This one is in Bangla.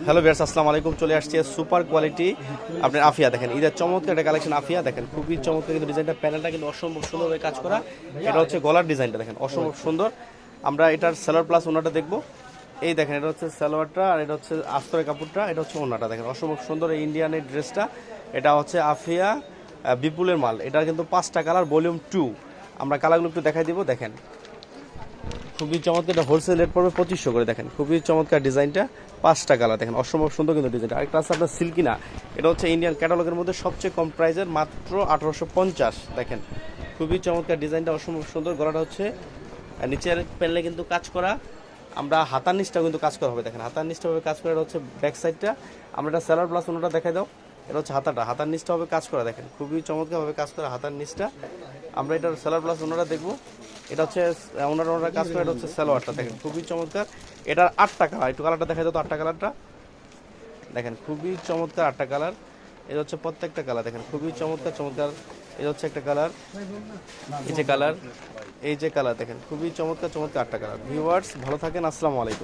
হ্যালো ভিউয়ার্স, আসসালামু আলাইকুম। চলে আসছে সুপার কোয়ালিটি আপনার আফিয়া। দেখেন ঈদের চমৎকার একটা কালেকশন আফিয়া। দেখেন খুবই চমৎকার কিন্তু ডিজাইনটা, প্যানেলটা কিন্তু অসম্ভব সুন্দরভাবে কাজ করা। এটা হচ্ছে গলার ডিজাইনটা, দেখেন অসম্ভব সুন্দর। আমরা এটার সালোয়ার প্লাস ওনাটা দেখবো। এই দেখেন এটা হচ্ছে সালোয়ারটা, আর এটা হচ্ছে আস্তরের কাপড়টা, এটা হচ্ছে ওনাটা। দেখেন অসম্ভব সুন্দর এই ইন্ডিয়ান এই ড্রেসটা। এটা হচ্ছে আফিয়া বিপুলের মাল। এটা কিন্তু 5টা কালার, ভলিউম 2। আমরা কালারগুলো একটু দেখাই দিব। দেখেন খুবই চমৎকার, এটা হোলসেল রেট পড়বে 2500 করে। দেখেন খুবই চমৎকার ডিজাইনটা, 5টা কালার। দেখেন অসম্ভব সুন্দর কিন্তু ডিজাইনটা। আরেকটা আছে আপনার সিল্কিনা, এটা হচ্ছে ইন্ডিয়ান ক্যাটালগের মধ্যে সবচেয়ে কম প্রাইজের, মাত্র 1850। দেখেন খুবই চমৎকার ডিজাইনটা, অসম্ভব সুন্দর। গলাটা হচ্ছে নিচের প্যানেলে কিন্তু কাজ করা। আমরা হাতার নিচটাও কিন্তু কাজ করা হবে। দেখেন হাতার নিচটা হবে কাজ করা। এটা হচ্ছে ব্যাক সাইডটা। আমরা এটা সেলার প্লাস ওনাটা দেখাই দাও। এটা হচ্ছে হাতার নিচটা হবে কাজ করা। দেখেন খুবই চমৎকারভাবে কাজ করা হাতার নিচটা। আমরা এটার সেলার প্লাস ওনারা দেখবো। এটা হচ্ছে ওনারা কাজ করে। এটা হচ্ছে সালোয়ারটা। দেখেন খুবই চমৎকার। এটার 8টা কালার, একটু কালারটা দেখা যেত। 8টা কালারটা দেখেন খুবই চমৎকার, 8টা কালার। এটা হচ্ছে প্রত্যেকটা কালার। দেখেন খুবই চমৎকার চমৎকার। এটা হচ্ছে একটা কালার, এই যে কালার, এই যে কালার। দেখেন খুবই চমৎকার চমৎকার 8টা কালার। ভিউয়ার্স ভালো থাকেন, আসসালামু আলাইকুম।